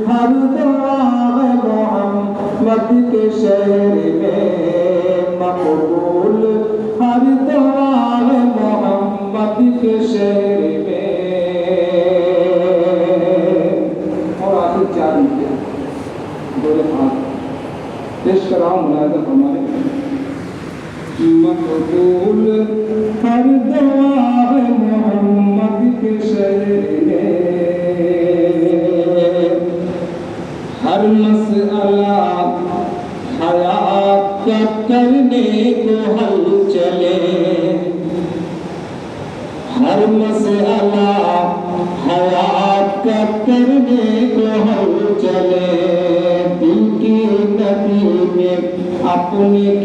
ہر دعا محمد کے شہر میں مقبول، ہر دعا محمد کے شہر میں۔ اور آخر 4 مجھے دورے ہاتھ پیش کراؤں، ملاحظہ فرمائیں۔ مقبول ہر دعا محمد کے شہر میں، ہر مسئلہ حیات کا کرنے کو حل چلے، ہر مسئلہ حیات کا کرنے کو حل چلے، دل کی ندی میں اپنے